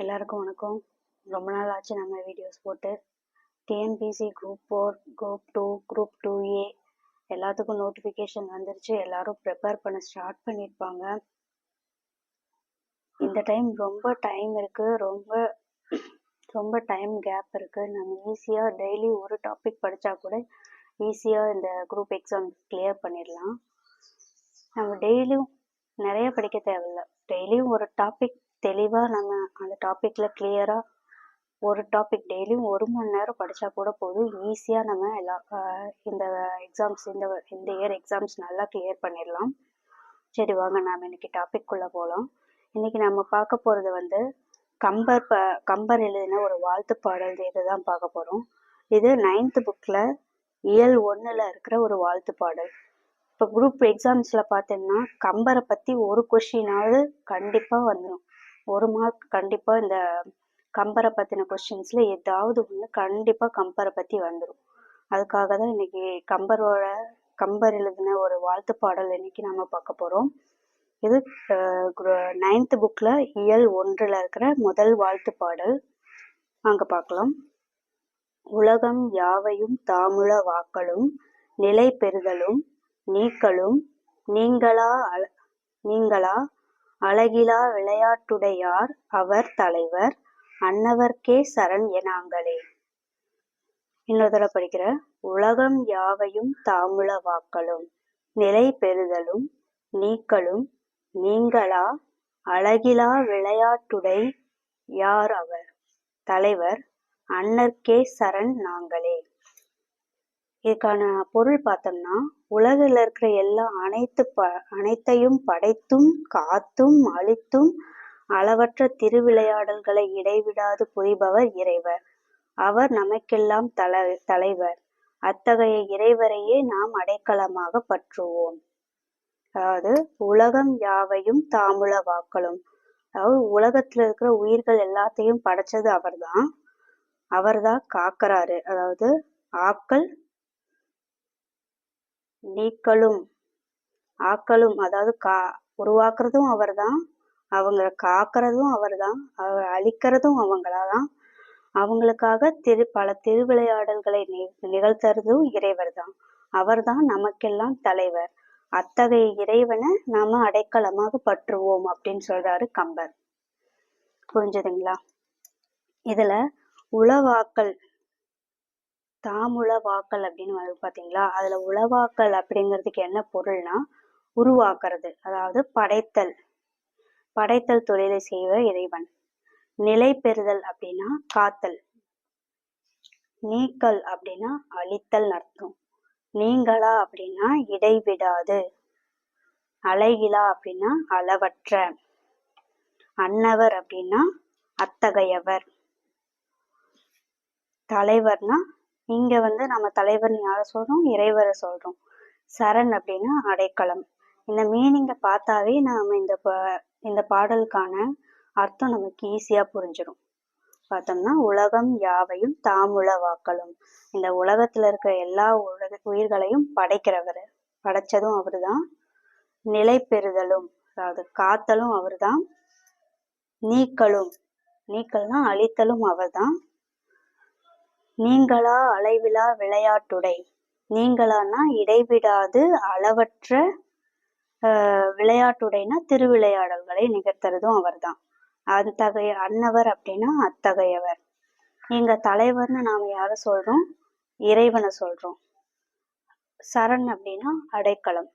எல்லாருக்கும் வணக்கம். ரொம்ப நாள் ஆச்சு நம்ம வீடியோஸ் போட்டு. TNPSC group 4, group 2, group 2A எல்லாத்துக்கும் நோட்டிஃபிகேஷன் வந்துருச்சு. எல்லாரும் ப்ரிப்பேர் பண்ண ஸ்டார்ட் பண்ணியிருப்பாங்க. இந்த டைம் ரொம்ப டைம் இருக்குது, ரொம்ப டைம் கேப் இருக்குது. நம்ம ஈஸியாக டெய்லி ஒரு டாபிக் படித்தா கூட ஈஸியாக இந்த குரூப் எக்ஸாம் கிளியர் பண்ணிடலாம். நம்ம டெய்லியும் நிறைய படிக்க தேவையில்லை. டெய்லியும் ஒரு டாபிக் தெளிவாக நம்ம அந்த டாப்பிக்கில் கிளியராக ஒரு டாபிக் டெய்லியும் 1 மணி நேரம் படித்தா கூட போதும். ஈஸியாக நம்ம இந்த எக்ஸாம்ஸ் இந்த இயர் எக்ஸாம்ஸ் நல்லா கிளியர் பண்ணிடலாம். சரி வாங்க நாம் இன்னைக்கு டாபிக்குள்ளே போகலாம். இன்னைக்கு நம்ம பார்க்க போகிறது கம்பர் எழுதின ஒரு வாழ்த்து பாடல் இதை தான் பார்க்க போகிறோம். இது 9th புக்கில் இயல் 1ல் இருக்கிற ஒரு வாழ்த்து பாடல். இப்போ குரூப் எக்ஸாம்ஸில் பார்த்தீங்கன்னா கம்பரை பற்றி ஒரு கொஷினாவது கண்டிப்பாக வந்துடும். 1 மார்க் கண்டிப்பாக இந்த கம்பரை பற்றின கொஸ்டின்ஸில் ஏதாவது ஒன்று கண்டிப்பாக கம்பரை பற்றி வந்துடும். அதுக்காக தான் இன்னைக்கு கம்பர் எழுதின ஒரு வாழ்த்து பாடல் இன்னைக்கு நம்ம பார்க்க போகிறோம். இது 9th புக்கில் இயல் 1ல் இருக்கிற முதல் வாழ்த்து பாடல். அங்கே பார்க்கலாம். உலகம் யாவையும் தாமுள வாக்களும் நிலை பெறுதலும் நீக்களும் நீங்களா அழகிலா விளையாட்டுடையார் அவர் தலைவர் அன்னவர்க்கே சரண் எனாங்களே. இன்னொரு தடவை படிக்கிற. உலகம் யாவையும் தாமுள வாக்களும் நிலை பெறுதலும் நீக்களும் நீங்களா அழகிலா விளையாட்டுடை யார் அவர் தலைவர் அன்னர்க்கே சரண் நாங்களே. இதுக்கான பொருள் பார்த்தோம்னா, உலகில் இருக்கிற எல்லா அனைத்தையும் படைத்தும் காத்தும் அழித்தும் அளவற்ற திருவிளையாடல்களை இடைவிடாது புரிபவர் இறைவர். அவர் நமக்கெல்லாம் தலைவர். அத்தகைய இறைவரையே நாம் அடைக்கலமாக பற்றுவோம். அதாவது உலகம் யாவையும் தாமுள வாக்களும், அதாவது உலகத்துல இருக்கிற உயிர்கள் எல்லாத்தையும் படைச்சது அவர்தான் காக்கிறாரு. அதாவது ஆக்கல் நீக்களும் அதாவது உருவாக்குறதும் அவர்தான், அவங்க காக்கிறதும் அவர்தான், அழிக்கிறதும் அவங்களாதான், அவங்களுக்காக பல திருவிளையாடல்களை நிகழ்த்துறதும் இறைவர் தான். அவர்தான் நமக்கெல்லாம் தலைவர். அத்தகைய இறைவனை நாம அடைக்கலமாக பற்றுவோம் அப்படின்னு சொல்றாரு கம்பர். புரிஞ்சுதுங்களா? இதுல உளவாக்கல் தாமுளவாக்கல் அப்படின்னு வருது பாத்தீங்களா? அதுல உளவாக்கல் அப்படிங்கிறதுக்கு என்ன பொருள்னா உருவாக்குறது, அதாவது படைத்தல் தொழிலை செய்வ இறைவன். நிலை பெறுதல் அப்படின்னா காத்தல், நீக்கல் அப்படின்னா அழித்தல் அர்த்தம், நீங்களா அப்படின்னா இடைவிடாது, அழகிலா அப்படின்னா அளவற்ற, அன்னவர் அப்படின்னா அத்தகையவர், தலைவர்னா இங்க நம்ம தலைவர்னு யாரை சொல்றோம்? இறைவரை சொல்றோம். சரண் அப்படின்னா அடைக்கலம். இந்த மீனிங்கை பார்த்தாவே நாம இந்த பாடலுக்கான அர்த்தம் நமக்கு ஈஸியா புரிஞ்சிடும். பார்த்தோம்னா உலகம் யாவையும் தாமுள வாக்களும், இந்த உலகத்துல இருக்கிற எல்லா உயிர்களையும் படைக்கிறவர், படைச்சதும் அவருதான். நிலை பெறுதலும் அதாவது காத்தலும் அவர்தான். நீக்கல்னா அழித்தலும் அவர்தான். நீங்களா அளவிலா விளையாட்டுடை, நீங்களானா இடைவிடாது அளவற்ற விளையாட்டுடைனா திருவிளையாடல்களை நிகழ்த்துறதும் அவர்தான். அத்தகைய அன்னவர் அப்படின்னா அத்தகையவர். எங்க தலைவர்னு நாம யார சொல்றோம்? இறைவனை சொல்றோம். சரண் அப்படின்னா அடைக்கலம்.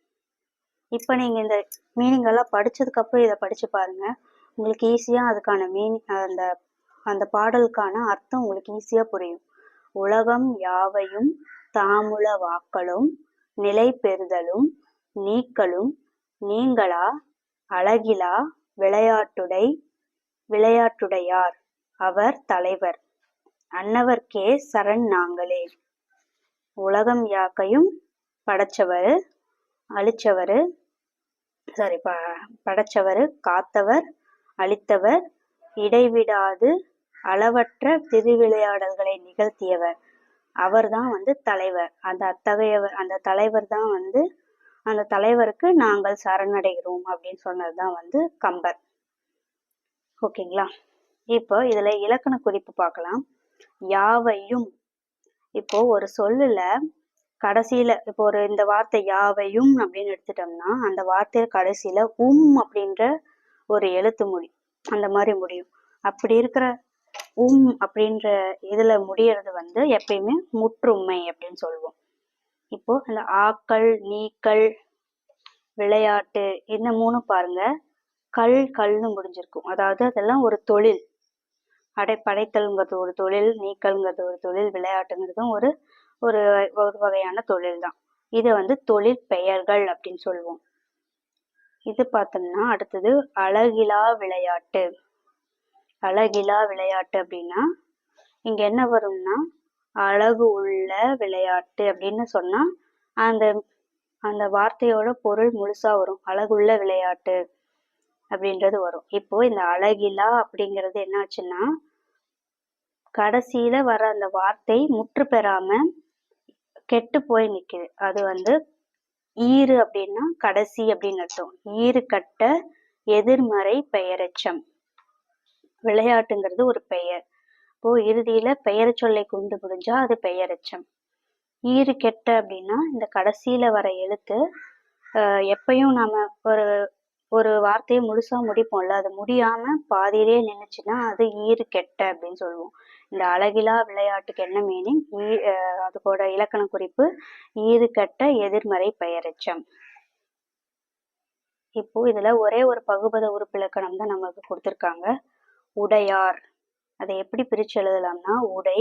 இப்ப நீங்க இந்த மீனிங் எல்லாம் படிச்சதுக்கு அப்புறம் இதை படிச்சு பாருங்க. உங்களுக்கு ஈஸியா அதுக்கான மீனிங், அந்த பாடலுக்கான அர்த்தம் உங்களுக்கு ஈஸியா புரியும். உலகம் யாவையும் தாமுள வாக்களும் நிலை பெறுதலும் நீக்களும் நீங்களா அழகிலா விளையாட்டுடையார் அவர் தலைவர் அன்னவர்க்கே சரண் நாங்களே. உலகம் யாக்கையும் படைச்சவர், காத்தவர், அழித்தவர், இடைவிடாது அளவற்ற திருவிளையாடல்களை நிகழ்த்தியவர். அவர் தான் தலைவர். அந்த தலைவர் தான் அந்த தலைவருக்கு நாங்கள் சரணடைகிறோம் அப்படின்னு சொன்னதுதான் கம்பர். ஓகேங்களா? இப்போ இதுல இலக்கண குறிப்பு பார்க்கலாம். யாவையும், இப்போ ஒரு சொல்லுல கடைசியில இப்போ இந்த வார்த்தை யாவையும் அப்படின்னு எடுத்துட்டோம்னா அந்த வார்த்தைய கடைசியில அப்படின்ற ஒரு எழுத்து அந்த மாதிரி முடியும். அப்படி இருக்கிற அப்படின்ற இதுல முடியறது எப்பயுமே முற்றுமை அப்படின்னு சொல்லுவோம். இப்போ அந்த ஆக்கள், நீக்கள், விளையாட்டு இந்த மூணும் பாருங்க கல்னு முடிஞ்சிருக்கும். அதாவது அதெல்லாம் ஒரு தொழில். படைத்தல்ங்கிறது ஒரு தொழில், நீக்கல்ங்கிறது ஒரு தொழில், விளையாட்டுங்கிறதும் ஒரு ஒரு ஒரு வகையான தொழில் தான். இதை தொழில் பெயர்கள் அப்படின்னு சொல்லுவோம். இது பார்த்தோம்னா அடுத்தது அழகிலா விளையாட்டு. அழகிலா விளையாட்டு அப்படின்னா இங்க என்ன வரும்னா அழகு உள்ள விளையாட்டு அப்படின்னு சொன்னா அந்த அந்த வார்த்தையோட பொருள் முழுசா வரும். அழகுள்ள விளையாட்டு அப்படின்றது வரும். இப்போ இந்த அழகிலா அப்படிங்கிறது என்னாச்சுன்னா கடைசியில வர அந்த வார்த்தை முற்று பெறாம கெட்டு போய் நிக்குது. அது ஈறு அப்படின்னா கடைசி அப்படின்னு அர்த்தம். ஈறு கட்ட எதிர்மறை பெயரெச்சம். விளையாட்டுங்கிறது ஒரு பெயர். இப்போ இறுதியில பெயர் சொல்லை கொண்டு முடிஞ்சா அது பெயரெச்சம். ஈறு கெட்ட அப்படின்னா இந்த கடைசியில வர எழுத்து எப்பயும் நாம ஒரு ஒரு வார்த்தையை முழுசா முடிப்போம்ல, அது முடியாம பாதியிலே நின்னுச்சுன்னா அது ஈறு கெட்ட அப்படின்னு சொல்லுவோம். இந்த அழகிலா விளையாட்டுக்கு என்ன மீனிங்? அதோட இலக்கண குறிப்பு ஈறு கெட்ட எதிர்மறை பெயரெச்சம். இப்போ இதுல ஒரே ஒரு பகுபத உறுப்பிலக்கணம் தான் நமக்கு கொடுத்திருக்காங்க. உடையார். அதை எப்படி பிரிச்சு எழுதலாம்னா உடை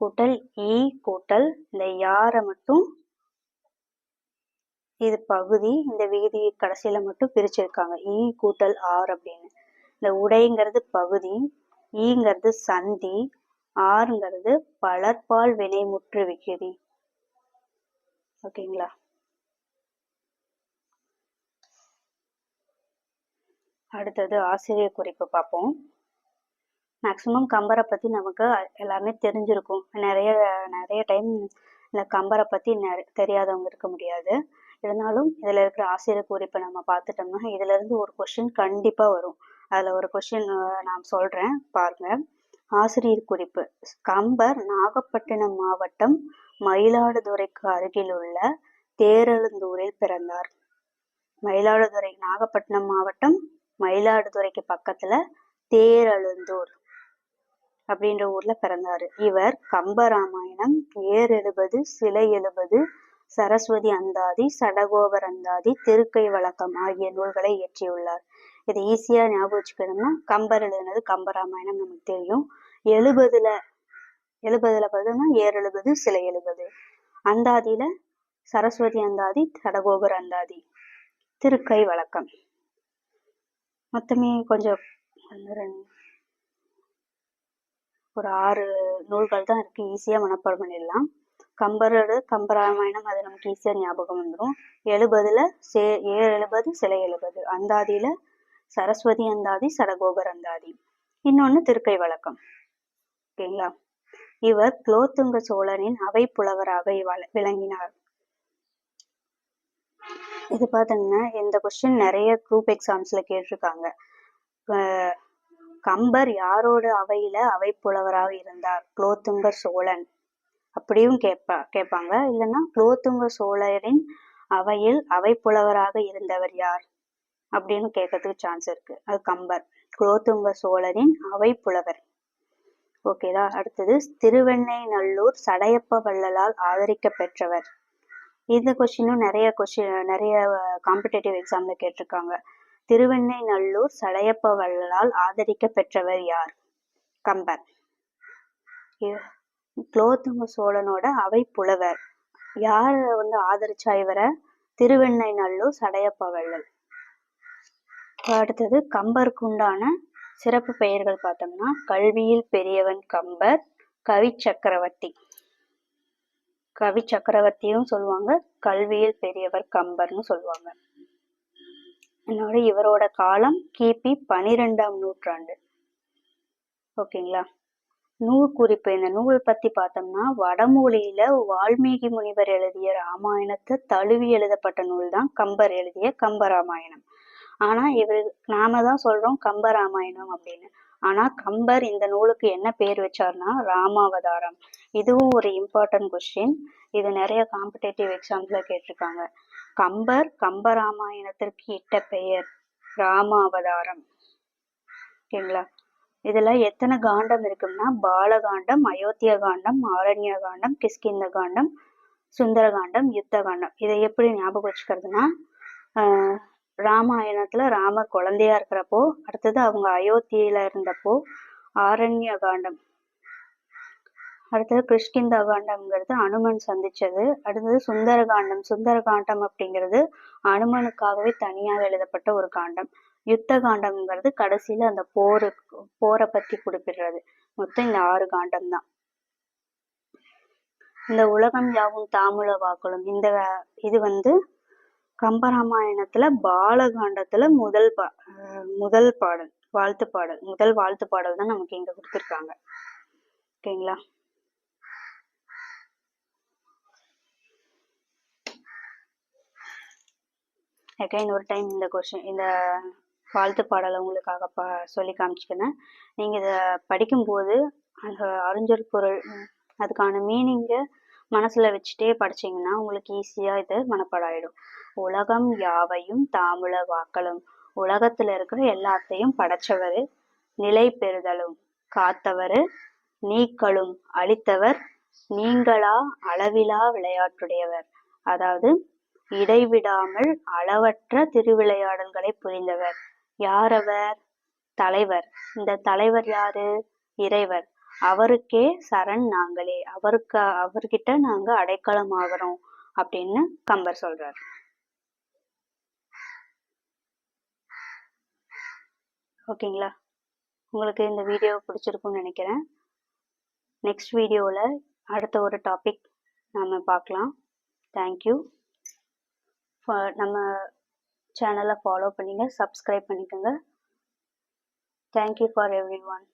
கூட்டல் ஈ கூட்டல் இந்த யாரை மட்டும் இது பகுதி, இந்த விகுதி கடைசியில மட்டும் பிரிச்சிருக்காங்க. ஈ கூட்டல் ஆர் அப்படின்னு. இந்த உடைங்கிறது பகுதி, ஈங்கிறது சந்தி, ஆறுங்கிறது பலர்பால் வினைமுற்று விகுதி. ஓகேங்களா? அடுத்தது ஆசிரியர் குறிப்பு பார்ப்போம். மேக்சிமம் கம்பரை பத்தி நமக்கு எல்லாமே தெரிஞ்சிருக்கும். நிறைய டைம் இந்த கம்பரை பத்தி தெரியாதவங்க இருக்க முடியாது. இருந்தாலும் இதுல இருக்கிற ஆசிரியர் குறிப்பை நம்ம பார்த்துட்டோம்னா இதுல இருந்து ஒரு கொஸ்டின் கண்டிப்பா வரும். அதுல ஒரு கொஸ்டின் நான் சொல்றேன் பாருங்க. ஆசிரியர் குறிப்பு. கம்பர் நாகப்பட்டினம் மாவட்டம் மயிலாடுதுறைக்கு அருகில் உள்ள தேரெழுந்தூரில் பிறந்தார். மயிலாடுதுறை, நாகப்பட்டினம் மாவட்டம் மயிலாடுதுறைக்கு பக்கத்துல தேரெழுந்தூர் அப்படின்ற ஊர்ல பிறந்தாரு. இவர் கம்பராமாயணம், ஏர் எழுபது, சிலை எழுபது, சரஸ்வதி அந்தாதி, சடகோபர் அந்தாதி, திருக்கை வழக்கம் ஆகிய நூல்களை இயற்றியுள்ளார். இது ஈஸியா ஞாபகம் வச்சுக்கணும்னா கம்பர் எழுதினது கம்பராமாயணம் நமக்கு தெரியும். எழுபதுல பார்த்தோம்னா ஏர் எழுபது, சிலை எழுபது, அந்தாதியில சரஸ்வதி அந்தாதி, சடகோபர் அந்தாதி, திருக்கை வழக்கம். மொத்தமே கொஞ்சம் ஒரு 6 நூல்கள் தான் இருக்கு. ஈஸியா மனப்பாடம் பண்ணிடலாம். கம்பராமாயணம் அது நமக்கு ஈஸியா ஞாபகம் வந்துடும். 70ல ஏர் 70, சிலை 70, அந்தாதியில சரஸ்வதி அந்தாதி, சடகோபர் அந்தாதி, இன்னொன்னு திருக்கை வழக்கம். ஓகேங்களா? இவர் குலோத்துங்க சோழனின் அவை புலவராக விளங்கினார். இது பாத்தீங்கன்னா இந்த கொஸ்டின் நிறைய குரூப் எக்ஸாம்ஸ்ல கேட்டிருக்காங்க. கம்பர் யாரோட அவையில அவை புலவராக இருந்தார்? குலோத்துங்க சோழன் அப்படியும் கேட்பாங்க. இல்லைன்னா குலோத்துங்க சோழரின் அவையில் அவை புலவராக இருந்தவர் யார் அப்படின்னு கேட்கறதுக்கு சான்ஸ் இருக்கு. அது கம்பர், குலோத்துங்க சோழரின் அவை புலவர். ஓகேதா? அடுத்தது திருவெண்ணெய்நல்லூர் சடையப்ப வள்ளலால் ஆதரிக்க பெற்றவர். இந்த கொஸ்டினும் நிறைய காம்படிட்டிவ் எக்ஸாம்ல கேட்டிருக்காங்க. திருவெண்ணெய்நல்லூர் சடையப்ப வள்ளலால் ஆதரிக்க பெற்றவர் யார்? கம்பர். குலோத்துங்க சோழனோட அவை புலவர் யார் ஆதரிச்சா இவரை? திருவெண்ணெய்நல்லூர் சடையப்ப வள்ளல். அடுத்தது கம்பருக்கு உண்டான சிறப்பு பெயர்கள் பார்த்தோம்னா கல்வியில் பெரியவன் கம்பர், கவி சக்கரவர்த்தி. கவி சக்கரவர்த்தியும் சொல்லுவாங்க, கல்வியில் பெரியவர் கம்பர்னு சொல்லுவாங்க. என்னோட இவரோட காலம் கிபி 12ஆம் நூற்றாண்டு. ஓகேங்களா? நூல் குறிப்பு. இந்த நூல் பத்தி பார்த்தோம்னா வடமொழியில வால்மீகி முனிவர் எழுதிய ராமாயணத்தை தழுவி எழுதப்பட்ட நூல் தான் கம்பர் எழுதிய கம்பராமாயணம். ஆனா நாம தான் சொல்றோம் கம்பராமாயணம் அப்படின்னு. ஆனா கம்பர் இந்த நூலுக்கு என்ன பேர் வச்சார்னா ராமாவதாரம். இதுவும் ஒரு இம்பார்ட்டன்ட் கொஸ்டின். இது நிறைய காம்படேட்டிவ் எக்ஸாம்ஸ்ல கேட்டிருக்காங்க. கம்பர் கம்பராமாயணத்திற்கு இட்ட பெயர் ராமாவதாரம். ஓகேங்களா? இதுல எத்தனை காண்டம் இருக்குன்னா பாலகாண்டம், அயோத்திய காண்டம், ஆரண்ய காண்டம், கிஷ்கிந்த காண்டம், சுந்தரகாண்டம், யுத்த காண்டம். இதை எப்படி ஞாபகம் வச்சுக்கிறதுனா ராமாயணத்துல ராமர் குழந்தையா இருக்கிறப்போ, அடுத்தது அவங்க அயோத்தியில இருந்தப்போ ஆரண்ய காண்டம், அடுத்தது கிஷ்கிந்தா காண்டம்ங்கிறது அனுமன் சந்திச்சது, அடுத்தது சுந்தரகாண்டம். சுந்தரகாண்டம் அப்படிங்கிறது அனுமனுக்காகவே தனியாக எழுதப்பட்ட ஒரு காண்டம். யுத்த காண்டம்ங்கிறது கடைசியில அந்த போரை பத்தி குறிப்பிடுறது. மொத்தம் இந்த 6 காண்டம் தான். இந்த உலகம் யாவும் தாமுல வாக்களும் இது கம்பராமாயணத்துல பாலகாண்டத்துல முதல் பாடல், வாழ்த்து பாடல். முதல் வாழ்த்து பாடல் தான் நமக்கு இங்க கொடுத்துருக்காங்க. ஓகேங்களா? அகைன் ஒரு டைம் இந்த வாழ்த்து பாடலை உங்களுக்காக சொல்லி காமிச்சுக்கிறேன். நீங்க இதை படிக்கும்போது அந்த அறிஞர் பொருள் அதுக்கான மீனிங்கை மனசுல வச்சுட்டே படிச்சீங்கன்னா உங்களுக்கு ஈஸியா இது மனப்பாடம் ஆயிடும். உலகம் யாவையும் தாமுல வாக்களும். உலகத்துல இருக்கிற எல்லாத்தையும் படைச்சவரு, நிலை பெறுதலும் காத்தவரு, நீக்களும் அளித்தவர், நீங்களா அளவிலா விளையாட்டுடையவர். அதாவது இடைவிடாமல் அளவற்ற திருவிளையாடல்களை புரிந்தவர். யார் அவர்? தலைவர். இந்த தலைவர் யாரு? இறைவர். அவருக்கே சரண் நாங்களே, அவர்கிட்ட நாங்க அடைக்கலம் ஆகிறோம் அப்படின்னு கம்பர் சொல்றார். ஓகேங்களா? உங்களுக்கு இந்த வீடியோ பிடிச்சிருக்கும்னு நினைக்கிறேன். நெக்ஸ்ட் வீடியோல அடுத்த ஒரு டாபிக் நாம பார்க்கலாம். தேங்க்யூ. நம்ம சேனலை ஃபாலோ பண்ணுங்க, சப்ஸ்கிரைப் பண்ணிக்கோங்க. Thank you for every one.